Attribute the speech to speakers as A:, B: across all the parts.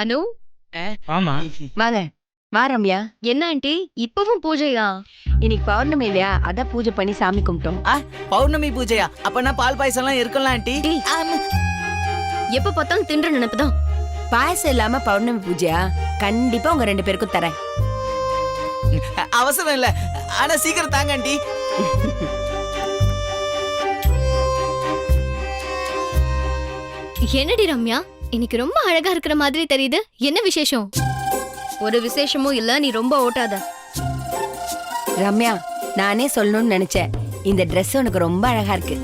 A: அனு
B: ஆமா
C: வாங்க. வா ரம்யா.
A: என்ன ஆண்டி இப்பவும் பூஜையா?
C: இன்னைக்கு பௌர்ணமி இல்லையா, அதான் பூஜை பண்ணி சாமி கும்பிட்டோம்.
D: பௌர்ணமி பூஜையா? அப்பனா பால் பாயசம் எல்லாம் இருக்கலாம் ஆண்டி.
A: எப்ப பார்த்தாலும் தின்ற நினைப்புதான்.
C: பாயசம் இல்லாம பௌர்ணமி பூஜையா? கண்டிப்பா உங்க 2 பேருக்கும் தரேன்.
D: அவசரம் இல்ல, ஆனா சீக்கிரம் தாங்க ஆண்டி.
A: என்னடி ரம்யா, இன்னைக்கு ரொம்ப அழகா இருக்கிற மாதிரி தெரியுது. என்ன விசேஷம்? ஒரு விசேஷமும் இல்ல, நீ ரொம்ப ஓட்டாத.
C: ரம்யா, நானே சொல்லணும்னு நினைச்சேன். இந்த Dress உனக்கு ரொம்ப அழகா இருக்கு.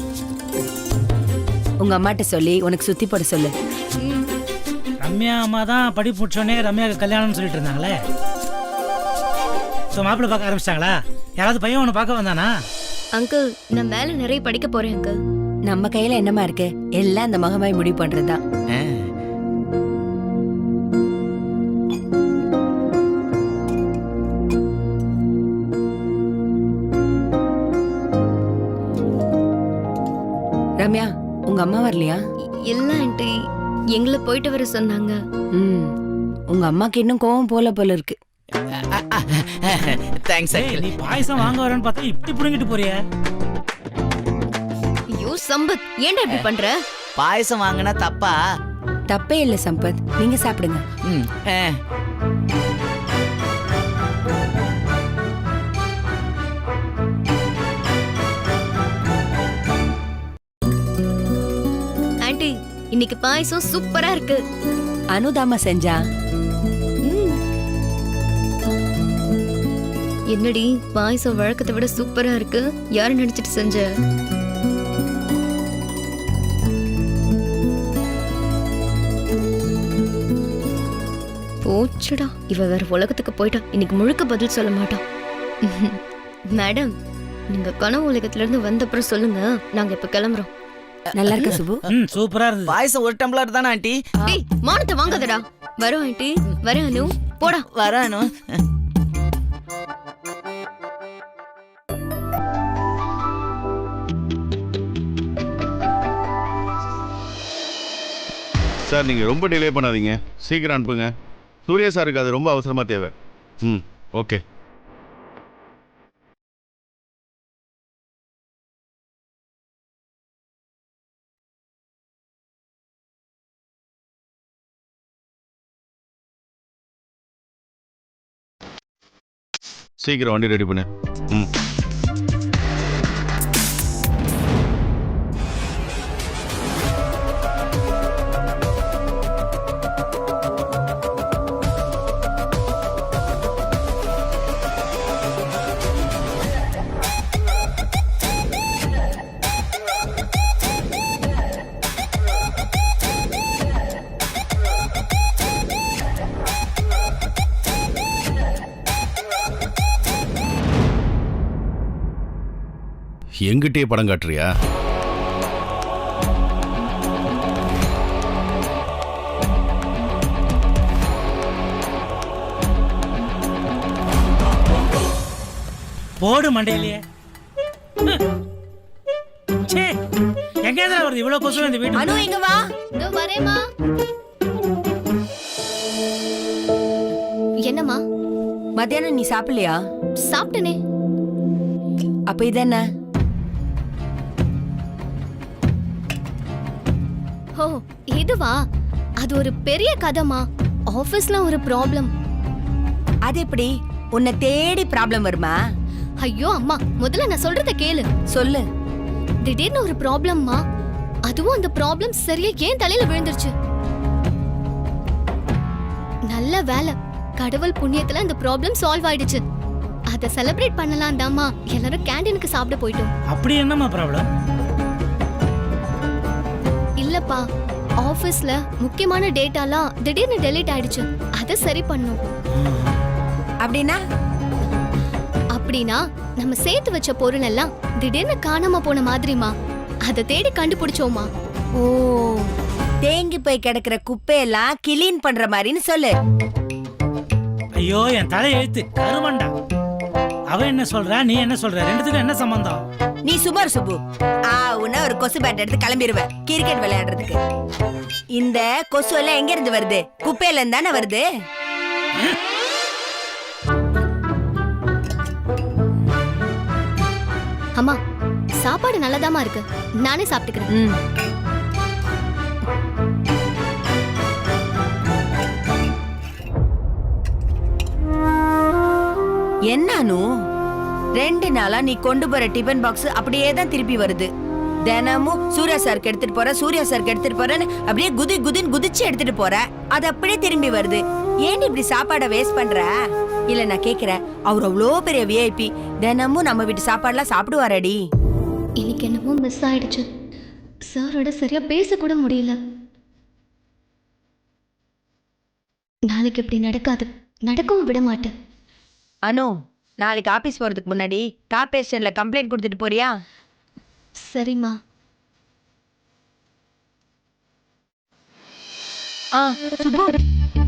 C: உங்க அம்மாட்ட சொல்லி உனக்கு சுத்தி போட சொல்லு.
B: ரம்யா அம்மா தான் படி முடிச்சோடனே ரம்யாவுக்கு கல்யாணம்னு சொல்லிட்டு இருந்தாங்களே. ஸோ மாப்பிள்ளை பார்க்க ஆரம்பிச்சிட்டாங்களா? யாராவது பையன் ஒன்று பார்க்க வந்தானா?
A: அங்கிள், நான் மேல நிறைய படிக்க போறேன் அங்கிள்.
C: நம்ம கையில என்னமா இருக்கு? எல்லாம் அந்த மகமாய் முடிவு பண்றதுதான். ரம்யா, உங்க அம்மா வரலையா?
A: இல்ல ஆண்டி, எங்களை போயிட்டு வர சொன்னாங்க.
C: உங்க அம்மாக்கு இன்னும் கோவம் போல இருக்கு.
D: Thanks uncle.
B: நீ பாயசம் வாங்க வரேன்னு பார்த்தா இப்படி புடுங்கிட்டு போறிய.
A: ஐயோ சம்பத், ஏன்டா இப்படி பண்ற?
D: பாயசம் வாங்கினா தப்பா?
C: தப்பே இல்ல சம்பத், நீங்க சாப்பிடுங்க.
A: ஆண்டி, இன்னைக்கு பாயசம் சூப்பரா இருக்கு.
C: அனுதாமா செஞ்சா.
A: என்னடி பாயசம் வழக்கத்தை விட சூப்பரா இருக்கு? யாரு நினைச்சிட்டு செஞ்ச? போச்சுடா, இவ வேற உலகத்துக்கு போயிட்டா. இன்னைக்கு முழுக்க பதில் சொல்ல மாட்டான். மேடம், நீங்க கனவு உலகத்துல இருந்து வந்த அப்புறம் சொல்லுங்க, நாங்க இப்ப கிளம்புறோம்.
C: நல்லா இருக்க சுபு.
B: சூப்பரா இருக்கு.
D: பாயசம் ஒரு டம்ளர் தானே ஆண்டி?
A: டேய், மானத்தை வாங்காதடா. வரோம் ஆண்டி, வரேன் அனு. போடா.
D: வரானு.
E: சார், நீங்கள் ரொம்ப டிலே பண்ணாதீங்க, சீக்கிரம் அனுப்புங்க. சூர்யா சாருக்கு அது ரொம்ப அவசரமாக தேவை. ஓகே. சீக்கிரம் வண்டி ரெடி பண்ணு. எங்கிட்டே படம் காட்டுறியா?
B: போடு மண்டையிலேயே. எங்க வருது இவ்வளவு கொசு இந்த வீட்டு?
C: அனு, இங்க வா.
A: இதோ வரேம்மா. என்னம்மா?
C: மத்தியானம் நீ சாப்பிடலையா?
A: சாப்பிட்டனே.
C: அப்ப இது என்ன?
A: ஓ, இதுவா? அது ஒரு பெரிய கதைமா. ஆபீஸ்ல ஒரு ப்ராப்ளம்.
C: அது எப்படி? உன்னை தேடி ப்ராப்ளம் வருமா?
A: ஐயோ அம்மா, முதல்ல நான் சொல்றத கேளு.
C: சொல்லு.
A: திடீர்னு ஒரு ப்ராப்ளம்மா. அதுவும் அந்த ப்ராப்ளம் சரியா ஏன் தலையில விழுந்துருச்சு. நல்ல வேலை, கடவுள் புண்ணியத்துல இந்த ப்ராப்ளம் சால்வ் ஆயிடுச்சு. அத செலிப்ரேட் பண்ணலாம் தாமா எல்லாரும் கேண்டீனுக்கு சாப்பிட போயிட்டோம்.
B: அப்படி என்னமா ப்ராப்ளம்?
A: இல்லப்பா, ஆபீஸ்ல முக்கியமான டேட்டாலாம் திடீர்னு டெலீட் ஆயிடுச்சு. அத சரி பண்ணோம்.
C: அப்படின்னா?
A: அப்படின்னா நம்ம சேர்த்து வச்ச பொருள் எல்லாம் திடீர்னு காணாம போன மாதிரிமா. அத தேடி கண்டுபிடிச்சோமா.
C: ஓ, தேங்கி போய் கிடக்குற குப்பையெல்லாம் கிளீன் பண்ற மாதிரின்னு சொல்லு.
B: ஐயோ, என் தலை எழுத்து கருமண்டா. அவ என்ன சொல்றா, நீ என்ன சொல்ற? ரெண்டுத்துக்கும் என்ன சம்பந்தம்?
C: நீ சுமார் சுபு. ஒரு கொசு பேட் எடுத்து கிளம்பிடுவேன் கிரிக்கெட் விளையாடுறதுக்கு. இந்த கொசு எல்லாம் எங்க இருந்து வருது? குப்பையில இருந்து தானே வருது.
A: அம்மா சாப்பாடு நல்லதாமா இருக்கு, நானே சாப்பிட்டுக்கிறேன்.
C: ம். என்னானு 2 நாளா நீ கொண்டு போற டிபன் பாக்ஸ் அப்படியே தான் திருப்பி வருது. தினமும் சூர்யா சாருக்கு எடுத்துட்டு போற, சூர்யா சாருக்கு எடுத்துட்டு போறேன்னு அப்படியே குதின்னு குதிச்சு எடுத்துட்டு போற. அது அப்படியே திரும்பி வருது. ஏன் இப்படி சாப்பாடை வேஸ்ட் பண்ற? இல்ல நான் கேக்குறேன், அவர் அவ்வளோ பெரிய விஐபி, தினமும் நம்ம வீட்டு சாப்பாடுலாம் சாப்பிடுவாரடி.
A: இன்னைக்கு என்னமோ மிஸ் ஆயிடுச்சு. சாரோட சரியா பேச கூட முடியல. நாளைக்கு இப்படி நடக்காது, நடக்கவும் விட மாட்டேன்.
C: அனு, நாளைக்கு ஆபீஸ் போறதுக்கு முன்னாடி டாப் ஸ்டேஷன்ல கம்ப்ளைண்ட் கொடுத்துட்டு போறியா?
A: சரிம்மா.
C: சுப்பு,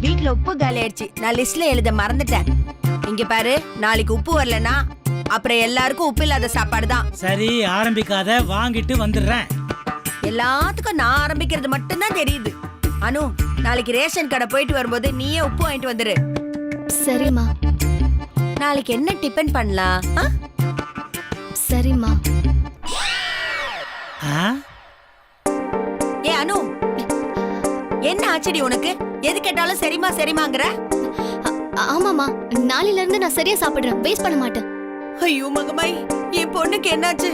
C: வீட்ல உப்பு காலி ஆயிடுச்சு. நான் லிஸ்ட்ல எழுத மறந்துட்டேன். இங்க பாரு, நாளைக்கு உப்பு வரலன்னா அப்புறம் எல்லாருக்கும் உப்பு இல்லாத சாப்பாடு தான்.
B: சரி ஆரம்பிக்காத, வாங்கிட்டு வந்துடுறேன்.
C: எல்லாத்துக்கும் நான் ஆரம்பிக்கிறது மட்டும்தான் தெரியுது. அனு, நாளைக்கு ரேஷன் கடை போயிட்டு வரும்போது நீயே உப்பு வாங்கிட்டு வந்துரு.
A: சரிம்மா.
C: நாளைக்கு என்ன டிபன் பண்ணலாம்?
A: சரிம்மா.
B: ஆ?
C: ஏ அனு, என்ன ஆச்சடி உனக்கு? எது கேட்டாலும் சரிமா சரிமாங்கற?
A: ஆமாமா, நாளையில இருந்து நான் சரியா சாப்பிடுறேன், வேஸ்ட் பண்ண மாட்டேன்.
C: ஐயோ மகமாய், என் பொண்ணுக்கு என்னாச்சு?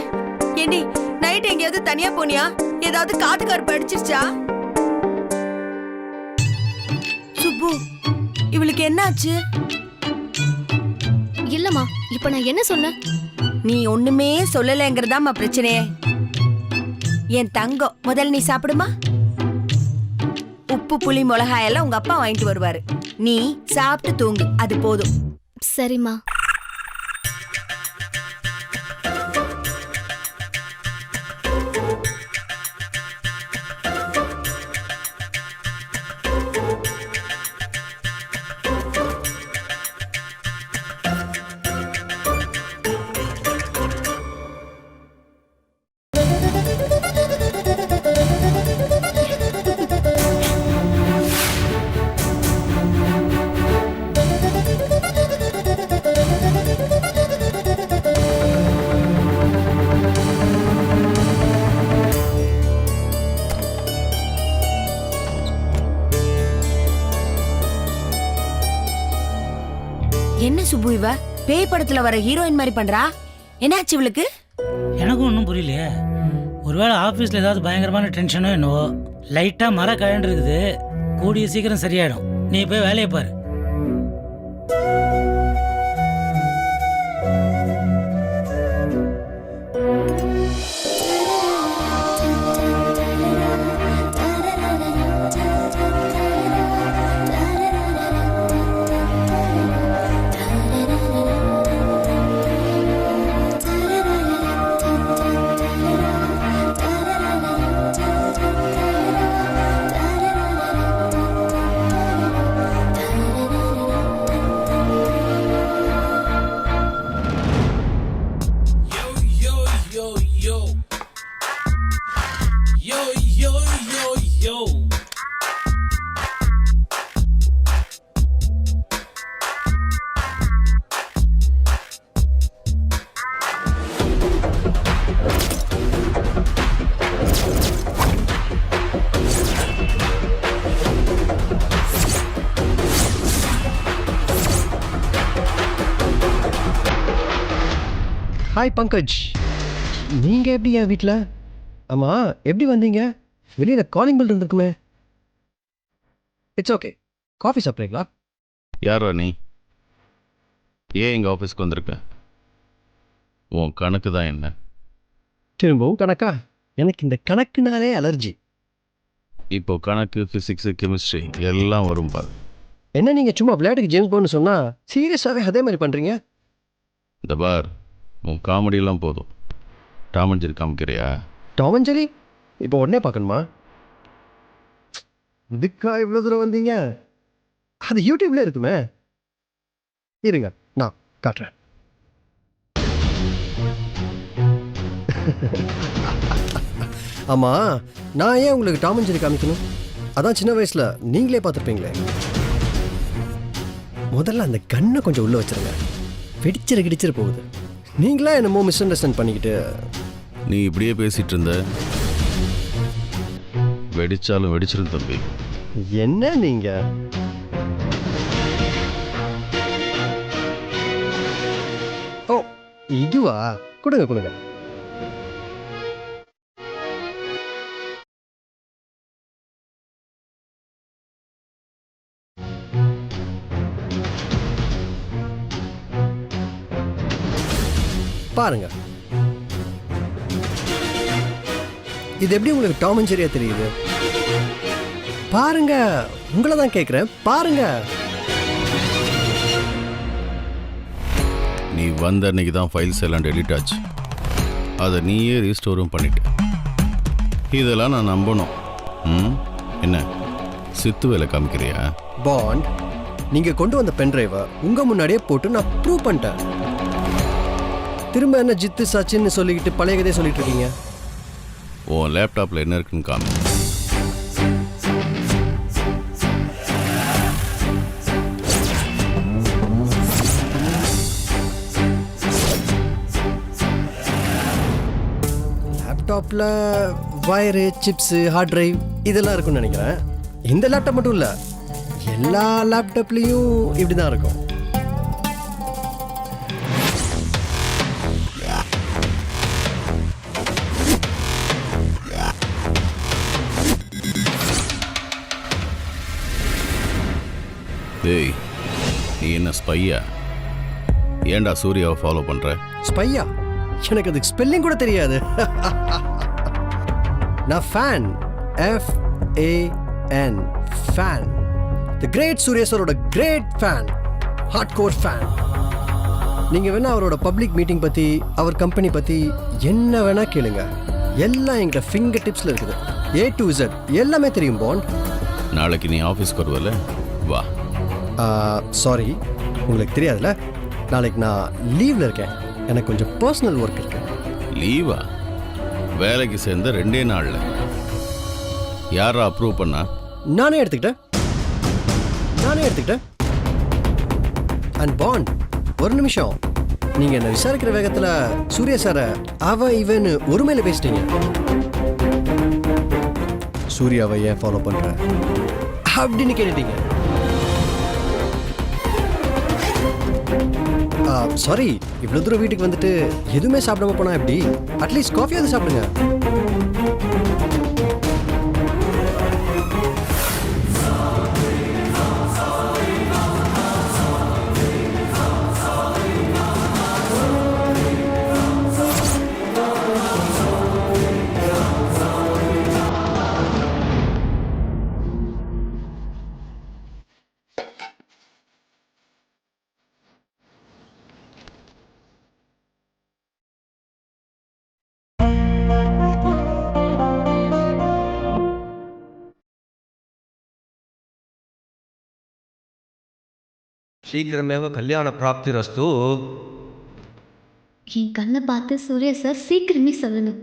C: ஏண்டி நைட் எங்கேயாவது தனியா போனியா? ஏதாவது காது கருப்பு அடிச்சிருச்சா? சுப்பு, இவளுக்கு என்னாச்சு?
A: இல்லம்மா, இப்ப நான் என்ன சொன்னேன்?
C: நீ ஒண்ணுமே சொல்லலைங்கிறதாம்மா பிரச்சனையே. என் தங்கம், முதல்ல நீ சாப்பிடுமா. உப்பு புளி மிளகாய் எல்லாம் உங்க அப்பா வாங்கிட்டு வருவாரு. நீ சாப்பிட்டு தூங்கு, அது போதும்.
A: சரிம்மா.
C: என்ன சுப்பு, இவ பேய் படத்துல வர ஹீரோயின் மாதிரி பண்றா? என்னாச்சு இவளுக்கு?
B: எனக்கும் ஒன்றும் புரியலையே. ஒருவேளை ஆஃபீஸில் ஏதாவது பயங்கரமான டென்ஷனோ என்னவோ. லைட்டாக மர கழண்டு இருக்குது, கூடிய சீக்கிரம் சரியாயிடும். நீ போய் வேலையை பாரு.
F: ஹாய் பங்கஜ், நீங்கள் எப்படி என் வீட்டில்? ஆமாம், எப்படி வந்தீங்க? வெளியில் காலிங் பெல் இருந்திருக்குமே. It's okay. காஃபி சாப்பிட்றீங்களா?
E: யாரா நீ? ஏன் எங்கள் ஆஃபீஸ்க்கு வந்திருக்க? உன் கணக்கு தான் என்ன?
F: திரும்பவும் கணக்கா? எனக்கு இந்த கணக்குனாலே அலர்ஜி.
E: இப்போ கணக்கு, ஃபிசிக்ஸு, கெமிஸ்ட்ரி எல்லாம் வரும் பாரு.
F: என்ன நீங்கள் சும்மா விளையாட்டுக்கு ஜேம்ஸ் பாண்ட்னு சொன்னால் சீரியஸாகவே அதே மாதிரி பண்ணுறீங்க?
E: இந்த பார், உன் காமெடியெல்லாம் போதும். டாம் அண்ட் ஜெர்ரி காமிக்கிறியா?
F: டாம் அண்ட் ஜெர்ரி இப்போ உடனே பார்க்கணுமா? இதுக்கா இவ்வளோ தூரம் வந்தீங்க? அது யூடியூப்ல இருக்குமே. இருங்க, நான் காட்டுறேன். ஆமாம், நான் ஏன் உங்களுக்கு டாம் அண்ட் ஜெர்ரி காமிக்கணும்? அதான் சின்ன வயசுல நீங்களே பார்த்துருப்பீங்களே. முதல்ல அந்த கண்ணை கொஞ்சம் உள்ள வச்சிருங்க. கிடிச்சிரு போகுது. நீங்களா என்னமோ மிஸ் அண்டர்ஸ்டாண்ட் பண்ணிக்கிட்டு.
E: நீ இப்படியே பேசிட்டு இருந்த, வெடிச்சாலும் வெடிச்சிரும் தம்பி.
F: என்ன நீங்க? ஓ இதுவா? கொடுங்க. பாருங்க, இது எப்படி உங்களுக்கு டாம் அண்ட் ஜெரியா தெரியுது? பாருங்க, உங்களை தான் கேட்குறேன், பாருங்க.
E: நீ வந்த அன்னைக்கு தான் ஃபைல்ஸ் எல்லாம் டெலிட் ஆச்சு. அதை நீயே ரீஸ்டோரும் பண்ணிட்ட. இதெல்லாம் நான் நம்பணும். என்ன சித்து வேலை காமிக்கிறியா?
F: பாண்ட், நீங்க கொண்டு வந்த பென்ட்ரைவை உங்க முன்னாடியே போட்டு நான் ப்ரூவ் பண்ணிட்டேன். திரும்ப என்ன ஜித்து சச்சின்னு சொல்லிக்கிட்டு பழைய கதையை சொல்லிட்டு இருக்கீங்க?
E: உன் லேப்டாப்ல என்ன இருக்குன்னு காமி.
F: லேப்டாப்ல வயரு, சிப்ஸு, ஹார்ட் டிரைவ் இதெல்லாம் இருக்கும்னு நினைக்கிறேன். இந்த லேப்டாப் மட்டும் இல்லை, எல்லா லேப்டாப்லேயும் இப்படி தான் இருக்கும்.
E: டேய், நீ என்ன ஸ்பையா? ஏன்டா சூர்யாவை ஃபாலோ பண்ற?
F: ஸ்பையா? எனக்கு அதுக்கு ஸ்பெல்லிங் கூட தெரியாது. நான் fan, FAN, fan. The great Suriya சாரோட great fan, hardcore fan. நீங்கள் வேணா அவரோட பப்ளிக் மீட்டிங் பற்றி, அவர் கம்பெனி பற்றி என்ன வேணா கேளுங்க. எல்லாம் எங்கிட்ட ஃபிங்கர் டிப்ஸில் இருக்குது. A to Z எல்லாமே தெரியும் பாண்ட்.
E: நாளைக்கு நீ ஆஃபீஸ்க்கு வருவல? வா.
F: சாரி, உங்களுக்கு தெரியாதுல்ல, நாளைக்கு நான் லீவில் இருக்கேன். எனக்கு கொஞ்சம் பர்சனல் ஒர்க் இருக்கு.
E: லீவா? வேலைக்கு சேர்ந்த 2 நாள்ல யாரா அப்ரூவ் பண்ணா?
F: நானே எடுத்துக்கிட்டேன். அண்ட் பாண்ட், ஒரு நிமிஷம். நீங்க என்ன விசாரிக்கிற வேகத்துல சூர்யா சார அவன் இவன்னு ஒருமையில பேசிட்டீங்க. சூர்யாவை ஏன் ஃபாலோ பண்ற அப்படின்னு கேட்டுட்டீங்க. சாரி, இவ்வளோ தூரம் வீட்டுக்கு வந்துட்டு எதுவுமே சாப்பிடாம போனா எப்படி? அட்லீஸ்ட் காஃபியாவது சாப்பிடுங்க.
G: शीघ्रमेव कल्याणप्राप्तिरस्तु.
A: என் கண்ணை பார்த்து சூர்யா சார் சீக்கிரமே சொல்லணும்.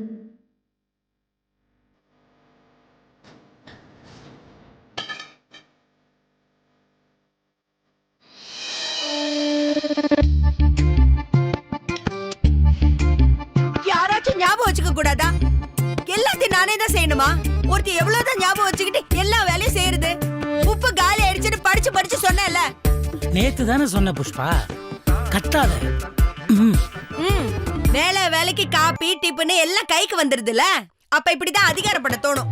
C: யாராச்சும் ஞாபகம் வச்சுக்க கூடாதா? எல்லாத்தையும் நானே தான் செய்யணுமா? ஒருத்தி எவ்வளவுதான் ஞாபகம் வச்சுக்கிட்டு எல்லா வேலையும் செய்யறது? உப்பு காலி ஆயிடுச்சுன்னு படிச்சு சொன்னேன்ல.
B: நேத்து தானே சொன்ன புஷ்பா, கத்தாத.
C: வேலை வேலைக்கு காப்பி டிப்புன்னு எல்லாம் கைக்கு வந்துருதுல, அப்ப இப்படிதான் அதிகாரப்பட தோணும்.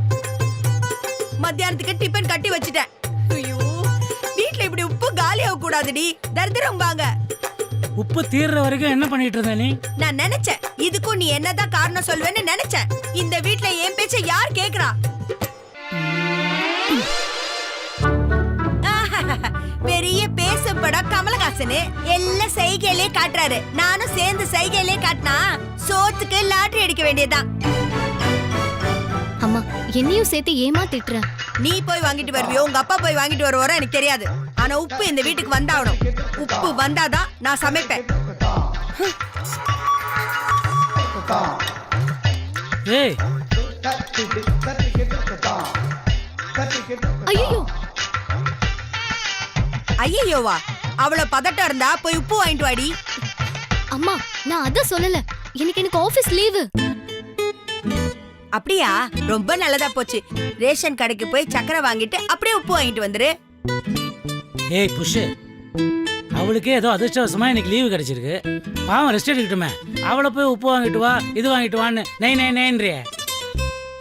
C: மத்தியானத்துக்கு டிபன் கட்டி வச்சுட்டேன். ஐயோ, வீட்டுல இப்படி உப்பு காலி ஆக கூடாதுடி, தரித்திரம் வாங்க.
B: உப்பு தீர்ற வரைக்கும் என்ன பண்ணிட்டு இருந்த நீ?
C: நான் நினைச்சேன் இதுக்கும் நீ என்னதான் காரணம் சொல்வேன்னு நினைச்சேன். இந்த வீட்டுல என் பேச்ச யார் கேக்குறா? பெரிய பேசப்பட கமலஹாசன் எல்லாம் சைகையிலே காட்டுறாரு. நானும் சேர்ந்து சைகையிலே காட்டினா சோத்துக்கு லாட்டரி அடிக்க வேண்டியதுதான்.
A: அம்மா, என்னையும் சேர்த்து ஏமா திட்டுற?
C: நீ போய் வாங்கிட்டு வருவியோ, உங்க அப்பா போய் வாங்கிட்டு வருவாரோ எனக்கு தெரியாது. ஆனா உப்பு இந்த வீட்டுக்கு வந்தாகணும். உப்பு வந்தாதான் நான் சமைப்பேன்.
B: ஏய்,
A: ஐயோ
C: ஐயோவா அவ்வளவு பதட்டம் இருந்தா போய் உப்பு வாங்கிட்டு வாடி.
A: அம்மா நான் அத சொல்லல, எனக்கு ஆபீஸ் லீவு.
C: அப்படியா? ரொம்ப நல்லதா போச்சு. ரேஷன் கடைக்கு போய் சக்கரை வாங்கிட்டு அப்படியே உப்பு வாங்கிட்டு வந்துரு.
B: ஏய் புஷு, அவளுக்கே ஏதோ அதிர்ஷ்டவசமா இன்னைக்கு லீவு கிடைச்சிருக்கு. பாவம் ரெஸ்ட் எடுக்கட்டுமே. அவளை போய் உப்பு வாங்கிட்டு வா, இது வாங்கிட்டு வான்னு நைன்றிய.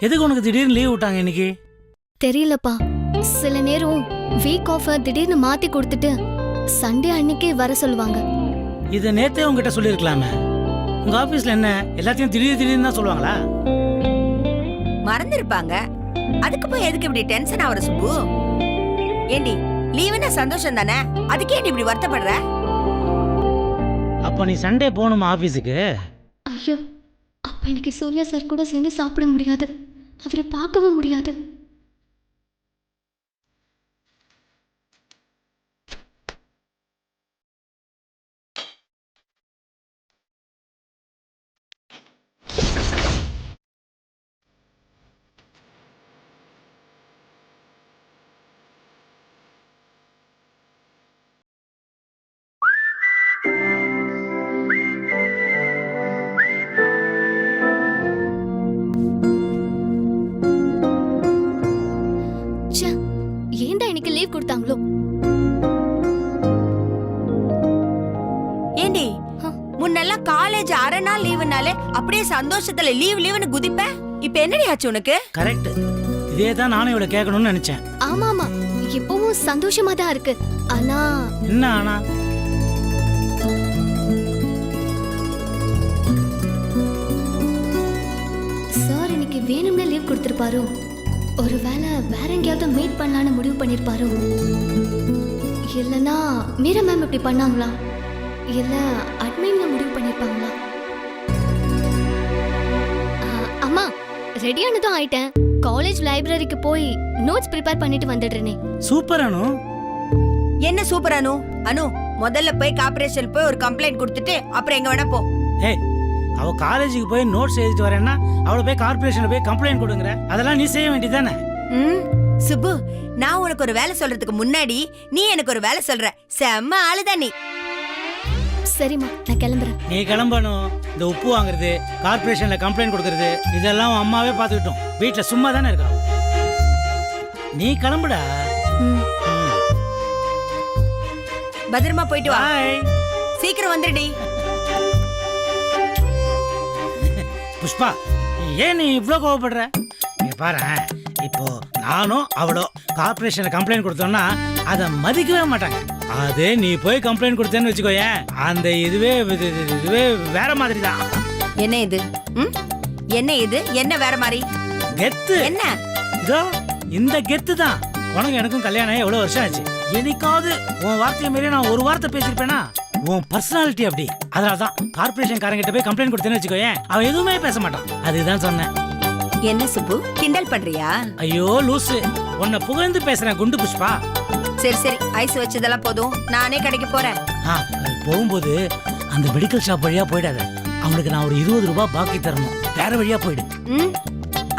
B: எதுக்கு உனக்கு திடீர்னு லீவ் விட்டாங்க இன்னைக்கு?
A: தெரியலப்பா, சில நேரம் வீக் ஆஃப் திடீர்னு மாத்தி கொடுத்துட்டு சண்டே அன்னைக்கே வர சொல்லுவாங்க.
B: இதை நேத்தே உங்ககிட்ட சொல்லியிருக்கலாமே. உங்க ஆபீஸ்ல என்ன எல்லாத்தையும் திடீர்னு தான் சொல்லுவாங்களா?
C: மறந்துருப்பாங்க. அதுக்கு போய் எதுக்கு இப்படி டென்ஷன் ஆவற சுப்பு? ஏண்டி லீவுனா சந்தோஷம் தானே, அதுக்கே நீ இப்படி வருத்தப்படுற?
B: அப்ப நீ சண்டே போகணுமா ஆபீஸுக்கு?
A: ஐயோ, அப்ப எனக்கு சூர்யா சார் கூட சேர்ந்து சாப்பிட முடியாது, அவரை பார்க்கவும் முடியாது. ஏன்டா இன்னைக்கு லீவ் கொடுத்தாங்களோ?
C: ஏண்டி முன்னெல்லாம் காலேஜ் அரை நாள் லீவுனாலே அப்படியே சந்தோஷத்துல லீவுன்னு குதிப்ப. இப்ப என்னடி ஆச்சு உனக்கு?
B: கரெக்ட், இதே தான் நானும் இவளை கேட்கணும்னு நினைச்சேன்.
A: ஆமா ஆமா, இப்பவும் சந்தோஷமா தான் இருக்கு. ஆனா
B: என்ன ஆனா?
A: சார் இன்னைக்கு வேணும்னே லீவ் கொடுத்திருப்பாரோ? ஒருவேளை வேற எங்கேயாவது மீட் பண்ணலான்னு முடிவு பண்ணிருப்பாரோ? இல்லனா மீரா மேம் இப்படி பண்ணாங்களா? இல்ல அட்மின்ல முடிவு பண்ணிருப்பாங்களா? அம்மா ரெடியானதும் ஆயிட்டேன். காலேஜ் லைப்ரரிக்கு போய் நோட்ஸ் ப்ரிப்பேர் பண்ணிட்டு வந்துடுறேனே.
B: சூப்பர் அனு.
C: என்ன சூப்பர் அனு? அனு முதல்ல போய் கார்ப்பரேஷன் போய் ஒரு கம்ப்ளைண்ட் கொடுத்துட்டு அப்புறம் எங்க வேணா போ.
B: ஏய், அவ காலேஜுக்கு போய் நோட்ஸ் எழுதிட்டு வரேன்னா அவளை போய் கார்ப்பரேஷன்ல போய் கம்ப்ளைண்ட் கொடுங்கற. அதெல்லாம் நீ செய்ய வேண்டியதானே?
C: சுப்பு, நான் உனக்கு ஒரு வேலை சொல்றதுக்கு முன்னாடி நீ எனக்கு ஒரு வேலை சொல்ற. செம்ம ஆளுதான் நீ.
A: சரிம்மா, நான் கிளம்புறேன்.
B: நீ கிளம்பணும். இந்த உப்பு வாங்குறது, கார்ப்பரேஷன்ல கம்ப்ளைண்ட் கொடுக்கறது, இதெல்லாம் உன் அம்மாவே பார்த்துக்கிட்டோம். வீட்டுல சும்மா தானே இருக்கா. நீ கிளம்புடா.
C: பத்திரமா போயிட்டு வா.
B: பாய்.
C: சீக்கிரம் வந்துடுடி.
B: புஷ்பா, ஏன் நீ இவ்ளோ கோவப்படுற? நீ பாரு, இப்போ நானும் அவளோ கார்ப்பரேஷன்ல கம்ப்ளைண்ட் கொடுத்தோம்னா அதை மதிக்கவே மாட்டாங்க. அதே நீ போய் கம்ப்ளைண்ட் கொடுத்தேன்னு வச்சுக்கோயேன், அந்த இதுவே வேற மாதிரி தான்.
C: என்ன இது? என்ன இது? என்ன வேற மாதிரி?
B: கெத்து
C: என்ன?
B: இதோ இந்த கெத்து தான். உனக்கு எனக்கும் கல்யாணம் எவ்வளவு வருஷம் ஆச்சு. என்னைக்காவது உன் வார்த்தையை மீறி நான் ஒரு வார்த்தை பேசிருப்பேனா? உன் பர்சனாலிட்டி அப்படி. அதனாலதான் கார்ப்பரேஷன் காரங்கிட்ட போய் கம்ப்ளைண்ட் கொடுத்தேன்னு வச்சுக்கோயேன், அவன் எதுவுமே பேச மாட்டான். அதுதான் சொன்னேன்.
C: என்ன சுப்பு, கிண்டல் பண்றியா?
B: ஐயோ லூசு, உன்னை புகழ்ந்து பேசுறேன் குண்டு புஷ்பா.
C: சரி சரி, ஐஸ் வச்சதெல்லாம் போதும், நானே கடைக்கு போறேன்.
B: போகும்போது அந்த மெடிக்கல் ஷாப் வழியா போயிடாத. அவனுக்கு நான் ஒரு 20 ரூபாய் பாக்கி தரணும். வேற வழியா போயிடு.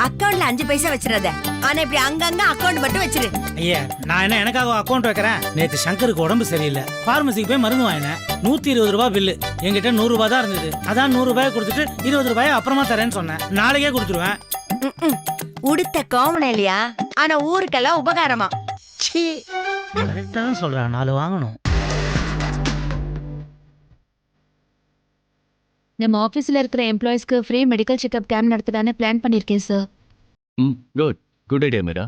C: அக்கவுண்ட்ல 5 பைசா வச்சிடாத. ஆனா இப்படி அங்கங்க அக்கவுண்ட் மட்டும் வச்சிரு.
B: ஐயா, நான் என்ன எனக்காக அக்கவுண்ட் வைக்கிறேன்? நேத்து சங்கருக்கு உடம்பு சரியில்லை, பார்மசிக்கு போய் மருந்து வாங்கினேன். 120 ரூபாய் பில்லு. என்கிட்ட 100 ரூபாய் தான் இருந்தது. அதான் 100 ரூபாய் கொடுத்துட்டு 20 ரூபாய் அப்புறமா தரேன்னு சொன்னேன். நாளைக்கே கொடுத்துருவேன்.
C: உடுத்த கோமணம் இல்லையா, ஆனா ஊருக்கெல்லாம் உபகாரமா.
B: கரெக்டா தான் சொல்றேன், 4 வாங்கணும்.
H: நம்ம ஆஃபீஸில் இருக்கிற எம்ப்ளாயிஸ்க்கு ஃப்ரீ மெடிக்கல் செக்அப் கேம்ப் நடத்தலான்னு பிளான் பண்ணியிருக்கேன் சார்.
I: Good idea Meera.